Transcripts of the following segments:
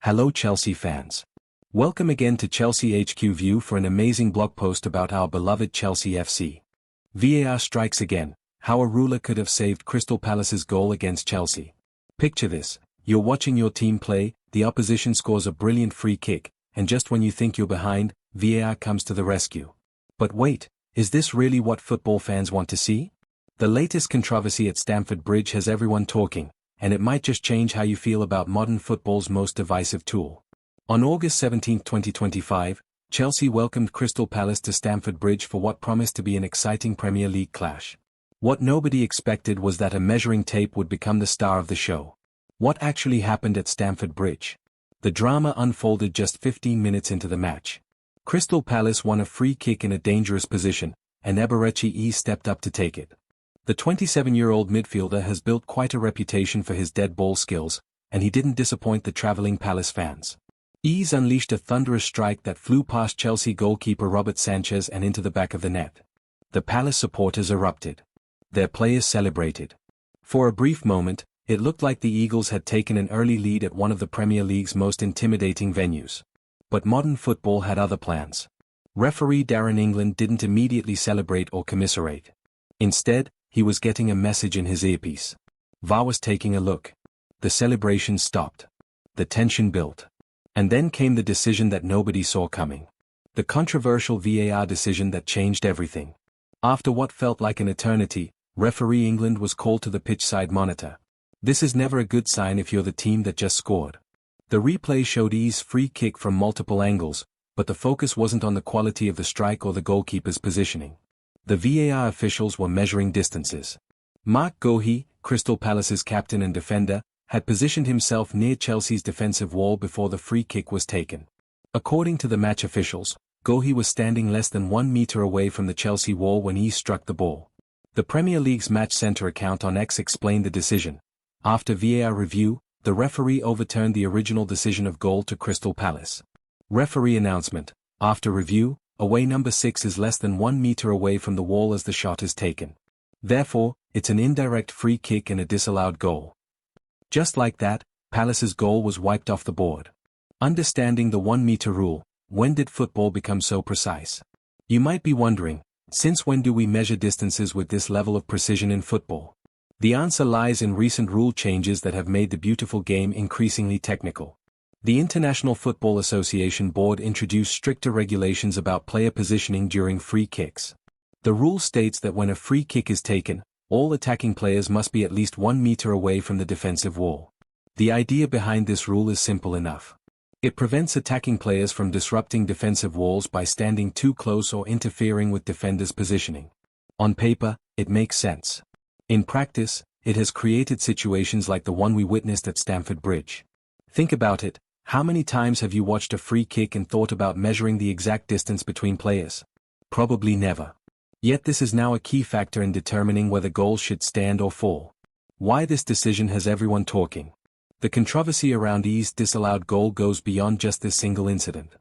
Hello Chelsea fans. Welcome again to Chelsea HQ View for an amazing blog post about our beloved Chelsea FC. VAR strikes again, how a ruler could have saved Crystal Palace's goal against Chelsea. Picture this, you're watching your team play, the opposition scores a brilliant free kick, and just when you think you're behind, VAR comes to the rescue. But wait, is this really what football fans want to see? The latest controversy at Stamford Bridge has everyone talking, and it might just change how you feel about modern football's most divisive tool. On August 17, 2025, Chelsea welcomed Crystal Palace to Stamford Bridge for what promised to be an exciting Premier League clash. What nobody expected was that a measuring tape would become the star of the show. What actually happened at Stamford Bridge? The drama unfolded just 15 minutes into the match. Crystal Palace won a free kick in a dangerous position, and Eberechi stepped up to take it. The 27-year-old midfielder has built quite a reputation for his dead ball skills, and he didn't disappoint the travelling Palace fans. Ease unleashed a thunderous strike that flew past Chelsea goalkeeper Robert Sanchez and into the back of the net. The Palace supporters erupted. Their players celebrated. For a brief moment, it looked like the Eagles had taken an early lead at one of the Premier League's most intimidating venues. But modern football had other plans. Referee Darren England didn't immediately celebrate or commiserate. Instead, he was getting a message in his earpiece. VAR was taking a look. The celebration stopped. The tension built. And then came the decision that nobody saw coming. The controversial VAR decision that changed everything. After what felt like an eternity, referee England was called to the pitchside monitor. This is never a good sign if you're the team that just scored. The replay showed E's free kick from multiple angles, but the focus wasn't on the quality of the strike or the goalkeeper's positioning. The VAR officials were measuring distances. Marc Guehi, Crystal Palace's captain and defender, had positioned himself near Chelsea's defensive wall before the free kick was taken. According to the match officials, Guehi was standing less than 1 meter away from the Chelsea wall when he struck the ball. The Premier League's Match Centre account on X explained the decision. After VAR review, the referee overturned the original decision of goal to Crystal Palace. Referee announcement: after review, away number 6 is less than 1 meter away from the wall as the shot is taken. Therefore, it's an indirect free kick and a disallowed goal. Just like that, Palace's goal was wiped off the board. Understanding the 1 meter rule, when did football become so precise? You might be wondering, since when do we measure distances with this level of precision in football? The answer lies in recent rule changes that have made the beautiful game increasingly technical. The International Football Association Board introduced stricter regulations about player positioning during free kicks. The rule states that when a free kick is taken, all attacking players must be at least 1 meter away from the defensive wall. The idea behind this rule is simple enough. It prevents attacking players from disrupting defensive walls by standing too close or interfering with defenders' positioning. On paper, it makes sense. In practice, it has created situations like the one we witnessed at Stamford Bridge. Think about it. How many times have you watched a free kick and thought about measuring the exact distance between players? Probably never. Yet this is now a key factor in determining whether goals should stand or fall. Why this decision has everyone talking? The controversy around E's disallowed goal goes beyond just this single incident.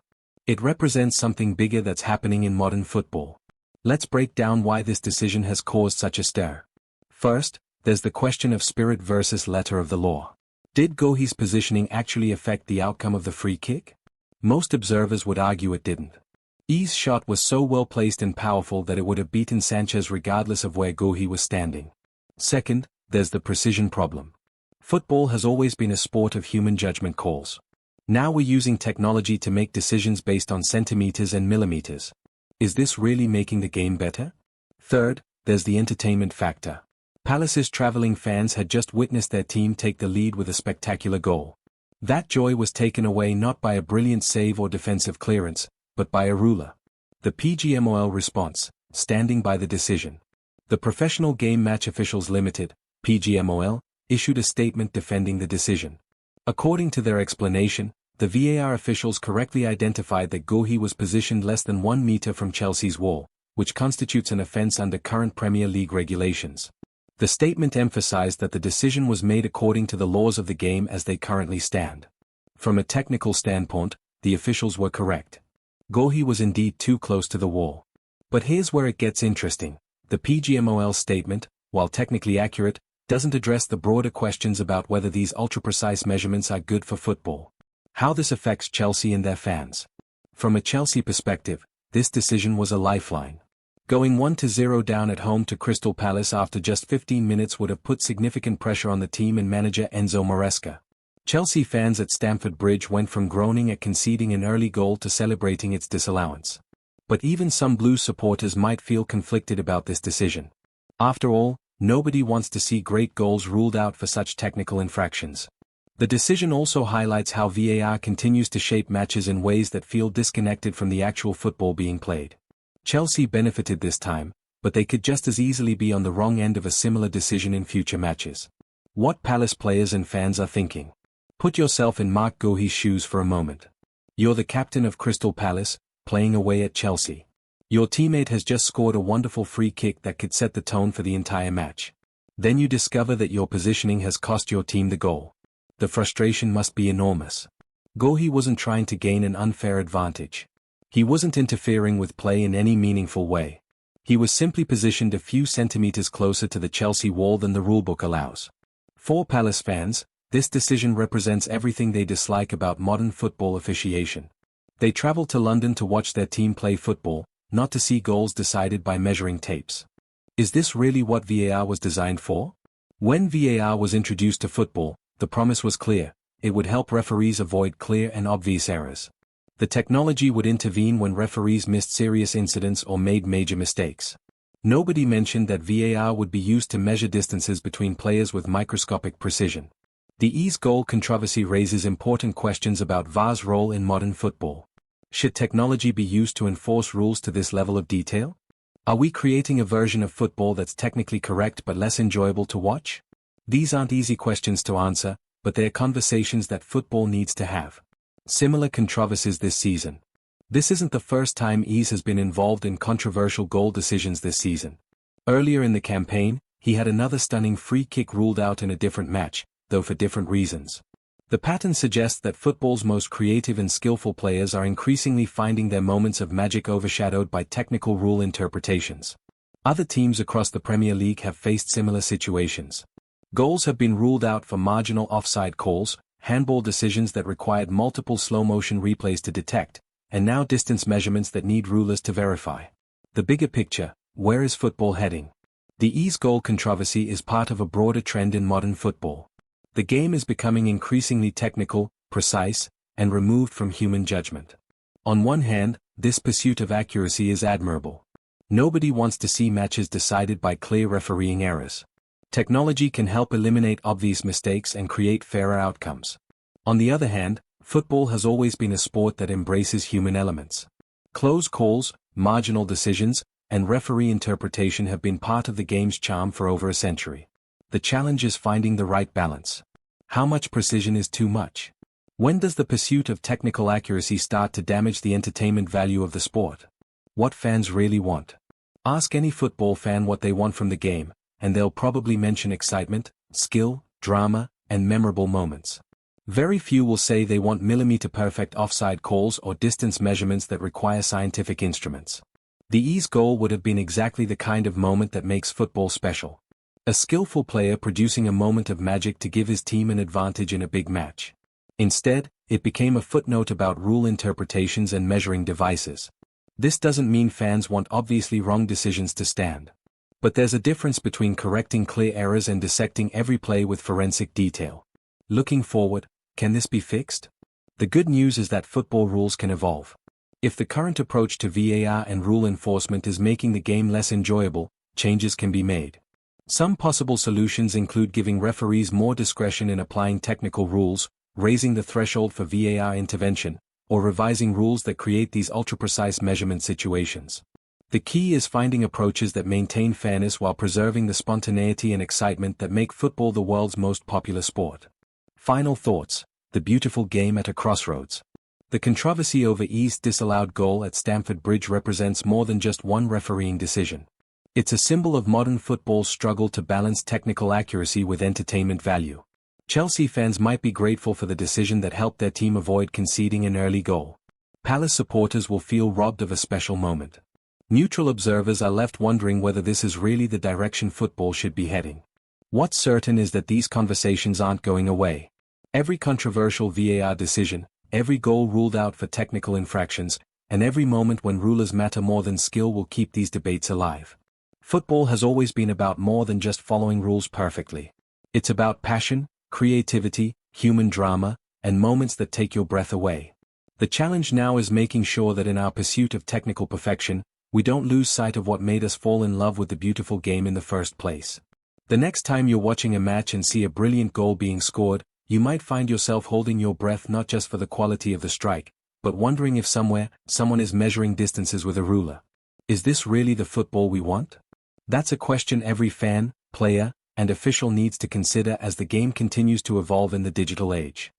It represents something bigger that's happening in modern football. Let's break down why this decision has caused such a stir. First, there's the question of spirit versus letter of the law. Did Guehi's positioning actually affect the outcome of the free kick? Most observers would argue it didn't. E's shot was so well placed and powerful that it would have beaten Sanchez regardless of where Guehi was standing. Second, there's the precision problem. Football has always been a sport of human judgment calls. Now we're using technology to make decisions based on centimeters and millimeters. Is this really making the game better? Third, there's the entertainment factor. Palace's travelling fans had just witnessed their team take the lead with a spectacular goal. That joy was taken away not by a brilliant save or defensive clearance, but by a ruler. The PGMOL response, standing by the decision. The Professional Game Match Officials Limited, PGMOL, issued a statement defending the decision. According to their explanation, the VAR officials correctly identified that Guehi was positioned less than 1 meter from Chelsea's wall, which constitutes an offence under current Premier League regulations. The statement emphasized that the decision was made according to the laws of the game as they currently stand. From a technical standpoint, the officials were correct. Guehi was indeed too close to the wall. But here's where it gets interesting. The PGMOL statement, while technically accurate, doesn't address the broader questions about whether these ultra-precise measurements are good for football. How this affects Chelsea and their fans. From a Chelsea perspective, this decision was a lifeline. Going 1-0 down at home to Crystal Palace after just 15 minutes would have put significant pressure on the team and manager Enzo Maresca. Chelsea fans at Stamford Bridge went from groaning at conceding an early goal to celebrating its disallowance. But even some Blues supporters might feel conflicted about this decision. After all, nobody wants to see great goals ruled out for such technical infractions. The decision also highlights how VAR continues to shape matches in ways that feel disconnected from the actual football being played. Chelsea benefited this time, but they could just as easily be on the wrong end of a similar decision in future matches. What Palace players and fans are thinking. Put yourself in Mark Guehi's shoes for a moment. You're the captain of Crystal Palace, playing away at Chelsea. Your teammate has just scored a wonderful free kick that could set the tone for the entire match. Then you discover that your positioning has cost your team the goal. The frustration must be enormous. Guehi wasn't trying to gain an unfair advantage. He wasn't interfering with play in any meaningful way. He was simply positioned a few centimeters closer to the Chelsea wall than the rulebook allows. For Palace fans, this decision represents everything they dislike about modern football officiation. They travel to London to watch their team play football, not to see goals decided by measuring tapes. Is this really what VAR was designed for? When VAR was introduced to football, the promise was clear: it would help referees avoid clear and obvious errors. The technology would intervene when referees missed serious incidents or made major mistakes. Nobody mentioned that VAR would be used to measure distances between players with microscopic precision. The Ease goal controversy raises important questions about VAR's role in modern football. Should technology be used to enforce rules to this level of detail? Are we creating a version of football that's technically correct but less enjoyable to watch? These aren't easy questions to answer, but they're conversations that football needs to have. Similar controversies this season. This isn't the first time Ease has been involved in controversial goal decisions this season. Earlier in the campaign, he had another stunning free kick ruled out in a different match, though for different reasons. The pattern suggests that football's most creative and skillful players are increasingly finding their moments of magic overshadowed by technical rule interpretations. Other teams across the Premier League have faced similar situations. Goals have been ruled out for marginal offside calls, handball decisions that required multiple slow-motion replays to detect, and now distance measurements that need rulers to verify. The bigger picture: where is football heading? The Ease goal controversy is part of a broader trend in modern football. The game is becoming increasingly technical, precise, and removed from human judgment. On one hand, this pursuit of accuracy is admirable. Nobody wants to see matches decided by clear refereeing errors. Technology can help eliminate obvious mistakes and create fairer outcomes. On the other hand, football has always been a sport that embraces human elements. Close calls, marginal decisions, and referee interpretation have been part of the game's charm for over a century. The challenge is finding the right balance. How much precision is too much? When does the pursuit of technical accuracy start to damage the entertainment value of the sport? What fans really want? Ask any football fan what they want from the game, and they'll probably mention excitement, skill, drama, and memorable moments. Very few will say they want millimeter-perfect offside calls or distance measurements that require scientific instruments. The Ease goal would have been exactly the kind of moment that makes football special. A skillful player producing a moment of magic to give his team an advantage in a big match. Instead, it became a footnote about rule interpretations and measuring devices. This doesn't mean fans want obviously wrong decisions to stand. But there's a difference between correcting clear errors and dissecting every play with forensic detail. Looking forward, can this be fixed? The good news is that football rules can evolve. If the current approach to VAR and rule enforcement is making the game less enjoyable, changes can be made. Some possible solutions include giving referees more discretion in applying technical rules, raising the threshold for VAR intervention, or revising rules that create these ultra-precise measurement situations. The key is finding approaches that maintain fairness while preserving the spontaneity and excitement that make football the world's most popular sport. Final thoughts: the beautiful game at a crossroads. The controversy over Ease's disallowed goal at Stamford Bridge represents more than just one refereeing decision. It's a symbol of modern football's struggle to balance technical accuracy with entertainment value. Chelsea fans might be grateful for the decision that helped their team avoid conceding an early goal. Palace supporters will feel robbed of a special moment. Neutral observers are left wondering whether this is really the direction football should be heading. What's certain is that these conversations aren't going away. Every controversial VAR decision, every goal ruled out for technical infractions, and every moment when rulers matter more than skill will keep these debates alive. Football has always been about more than just following rules perfectly. It's about passion, creativity, human drama, and moments that take your breath away. The challenge now is making sure that in our pursuit of technical perfection, we don't lose sight of what made us fall in love with the beautiful game in the first place. The next time you're watching a match and see a brilliant goal being scored, you might find yourself holding your breath not just for the quality of the strike, but wondering if somewhere, someone is measuring distances with a ruler. Is this really the football we want? That's a question every fan, player, and official needs to consider as the game continues to evolve in the digital age.